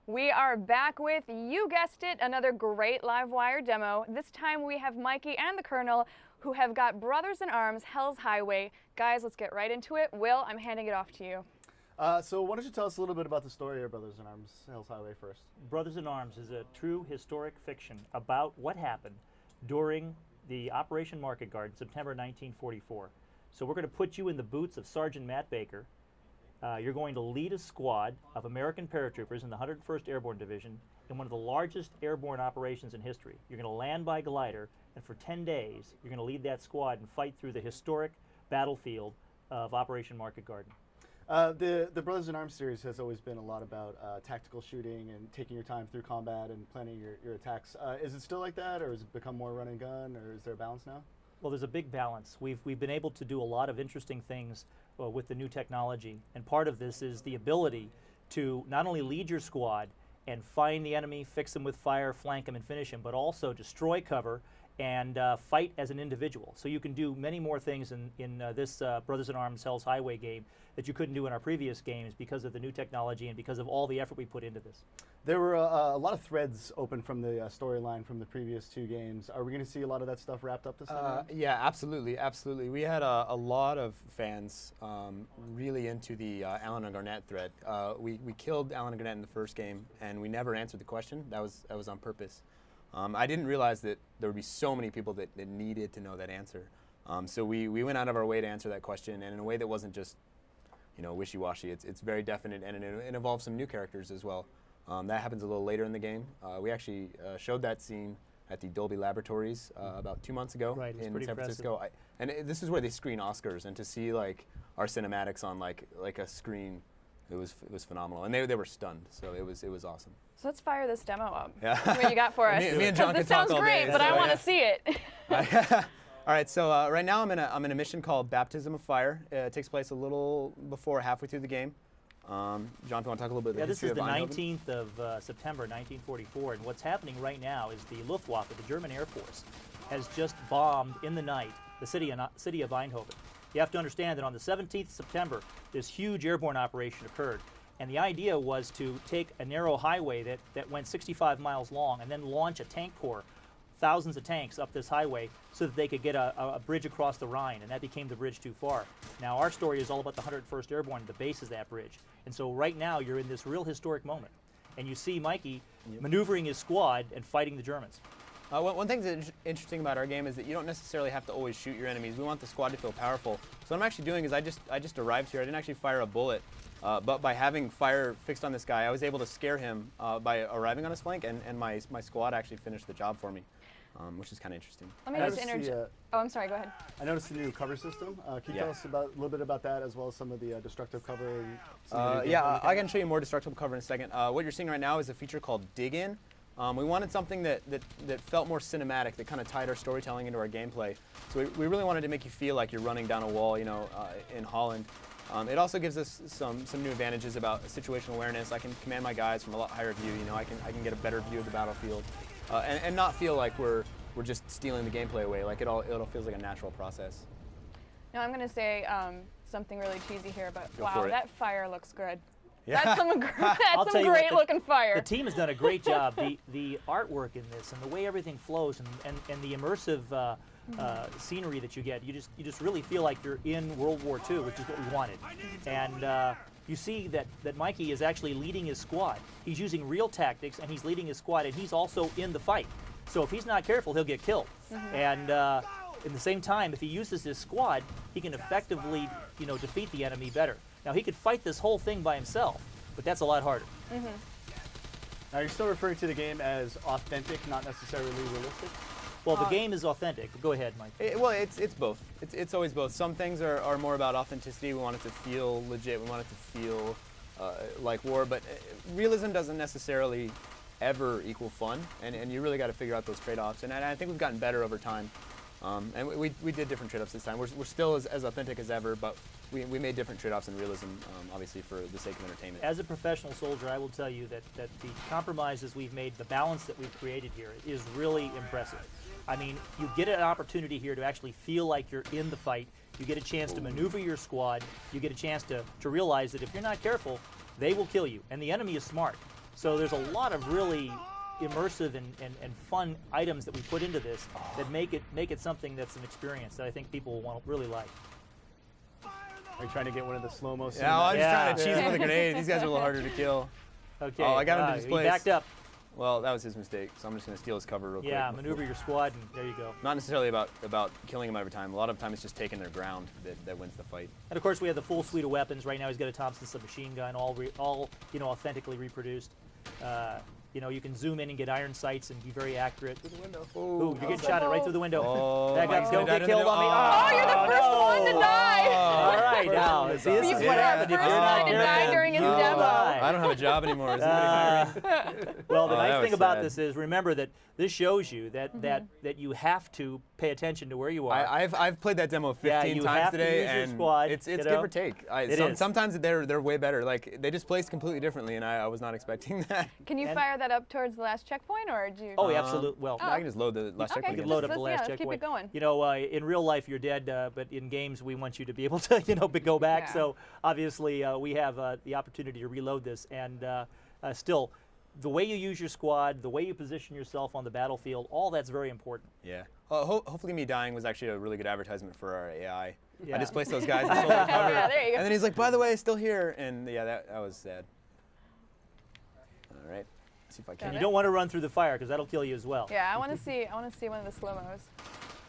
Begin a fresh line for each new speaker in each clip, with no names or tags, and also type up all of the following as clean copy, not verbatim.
We are back with, you guessed it, another great LiveWire demo. This time we have Mikey and the Colonel who have got Brothers in Arms, Hell's Highway. Guys, let's get right into it. Will, I'm handing it off to you.
So why don't you tell us a little bit about the story of Brothers in Arms, Hell's Highway first?
Brothers in Arms is a true historic fiction about what happened during the Operation Market Garden, September 1944. So we're going to put you in the boots of Sergeant Matt Baker. You're going to lead a squad of American paratroopers in the 101st Airborne Division in one of the largest airborne operations in history. You're going to land by glider, and for 10 days, you're going to lead that squad and fight through the historic battlefield of Operation Market Garden.
The Brothers in Arms series has always been a lot about tactical shooting and taking your time through combat and planning your attacks. Is it still like that, or has it become more run and gun, or is there a balance now?
Well, there's a big balance. We've been able to do a lot of interesting things with the new technology, and part of this is the ability to not only lead your squad and find the enemy, fix them with fire, flank them, and finish them, but also destroy cover and fight as an individual. So you can do many more things in this Brothers in Arms Hell's Highway game that you couldn't do in our previous games because of the new technology and because of all the effort we put into this.
There were a lot of threads open from the storyline from the previous two games. Are we going to see a lot of that stuff wrapped up this time?
Yeah, absolutely, absolutely. We had a lot of fans really into the Allen and Garnett thread. We killed Allen and Garnett in the first game, and we never answered the question. That was on purpose. I didn't realize that there would be so many people that needed to know that answer. So we went out of our way to answer that question, and in a way that wasn't just, wishy-washy. It's very definite, and it involves some new characters as well. That happens a little later in the game. We actually showed that scene at the Dolby Laboratories about 2 months ago in San Francisco. This is where they screen Oscars, and to see like our cinematics on like a screen, it was phenomenal, and they were stunned. So it was awesome.
So let's fire this demo up.
Yeah.
What you got for us?
me and John
this
can talk
sounds
all
great,
day,
but
so
I want to
yeah.
see it.
All right, so right now I'm in a mission called Baptism of Fire. It takes place a little before halfway through the game. John, if you want to talk a little bit about the
this
history
is the
of
19th of September 1944, and what's happening right now is the Luftwaffe, the German Air Force, has just bombed in the night the city of Eindhoven. You have to understand that on the 17th of September, this huge airborne operation occurred, and the idea was to take a narrow highway that went 65 miles long and then launch a tank corps, thousands of tanks up this highway so that they could get a bridge across the Rhine, and that became the bridge too far. Now our story is all about the 101st Airborne, the base is that bridge. And so right now you're in this real historic moment, and you see Mikey maneuvering his squad and fighting the Germans.
One thing that's interesting about our game is that you don't necessarily have to always shoot your enemies. We want the squad to feel powerful. So what I'm actually doing is I just arrived here. I didn't actually fire a bullet, but by having fire fixed on this guy, I was able to scare him by arriving on his flank, and my squad actually finished the job for me. Which is kind of interesting.
Let me just interject. Oh, I'm sorry, go ahead.
I noticed the new cover system. Can you tell us a little bit about that, as well as some of the destructive cover?
I can show you more destructive cover in a second. What you're seeing right now is a feature called Dig In. We wanted something that felt more cinematic, that kind of tied our storytelling into our gameplay. So we really wanted to make you feel like you're running down a wall, in Holland. It also gives us some new advantages about situational awareness. I can command my guys from a lot higher view. I can get a better view of the battlefield. And not feel like we're just stealing the gameplay away. Like it all feels like a natural process.
Now I'm going to say something really cheesy here, but
Go
wow,
for it.
that fire looks good.
Yeah.
That's some great looking fire.
The team has done a great job. The artwork in this and the way everything flows and the immersive scenery that you get, you just really feel like you're in World War II, which is what we wanted. And you see that Mikey is actually leading his squad. He's using real tactics, and he's leading his squad, and he's also in the fight. So if he's not careful, he'll get killed. And in the same time, if he uses his squad, he can effectively, defeat the enemy better. Now, he could fight this whole thing by himself, but that's a lot harder.
Now, you're still referring to the game as authentic, not necessarily realistic?
Well, the game is authentic. Go ahead, Mike.
It's both. It's always both. Some things are more about authenticity. We want it to feel legit. We want it to feel like war. But realism doesn't necessarily ever equal fun. And you really got to figure out those trade-offs. And I think we've gotten better over time. And we did different trade-offs this time. We're still as authentic as ever, but we made different trade-offs in realism, obviously for the sake of entertainment.
As a professional soldier, I will tell you that the compromises we've made, the balance that we've created here is really impressive. I mean, you get an opportunity here to actually feel like you're in the fight. You get a chance to maneuver your squad. You get a chance to realize that if you're not careful, they will kill you. And the enemy is smart. So there's a lot of really immersive and fun items that we put into this that make it something that's an experience that I think people will really like.
Are you trying to get one of the slow-mo?
Yeah, I'm just trying to cheese him with a grenade. These guys are a little harder to kill.
Okay.
Oh, I got him to
He
displace.
backed up.
Well, that was his mistake, so I'm just going to steal his cover real quick.
Yeah, maneuver your squad, and there you go.
Not necessarily about killing him every time. A lot of times it's just taking their ground that wins the fight.
And of course, we have the full suite of weapons. Right now, he's got a Thompson submachine gun, all authentically reproduced. You can zoom in and get iron sights and be very accurate.
Through the window.
Ooh, you're getting shot at right through the window.
Oh,
Back up,
Mike's
don't
gonna
get
die
killed on me.
Oh, you're the first one to die.
All right, now, see, this is what happened if you're not
First one to die
careful.
during his
You will
demo.
die.
I don't have a job anymore. Is anybody hiring?
Well, the
Oh,
nice
that
thing
was
about
sad.
this is, remember that this shows you that you have to pay attention to where you are.
I've played that demo 15
you
times
have to
today,
use your
and
squad,
it's
you
give
know?
or take.
It is.
Sometimes they're way better. Like they just place completely differently, and I was not expecting that.
Can you fire that up towards the last checkpoint, or do you?
Oh, yeah, absolutely. Well,
I can just load the last
Okay,
checkpoint.
you
again.
can load up the
let's-
last
yeah, let's keep
checkpoint.
it going.
You know, in real life you're dead, but in games we want you to be able to, go back.
Yeah.
So obviously we have the opportunity to reload this, and still, the way you use your squad, the way you position yourself on the battlefield, all that's very important.
Yeah. Hopefully, me dying was actually a really good advertisement for our AI.
Yeah.
I displaced those guys and stole their cover.
Yeah, there you go.
And then he's like, "By the way, still here." And yeah, that was sad. All right. Let's see if I can.
And you don't want to run through the fire because that'll kill you as well.
Yeah, I want to see one of the slow-mos.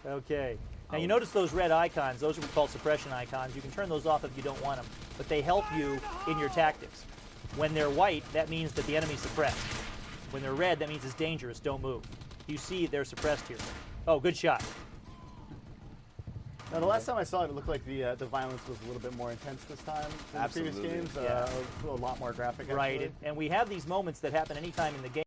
Okay. Now you notice those red icons, those are called suppression icons. You can turn those off if you don't want them, but they help you in your tactics. When they're white, that means that the enemy's suppressed. When they're red, that means it's dangerous, don't move. You see they're suppressed here. Oh, good shot.
Now, the last time I saw it, it looked like the violence was a little bit more intense this time than the previous
Absolutely.
games.
Yeah.
A lot more graphic.
Right,
actually.
and we have these moments that happen anytime in the game.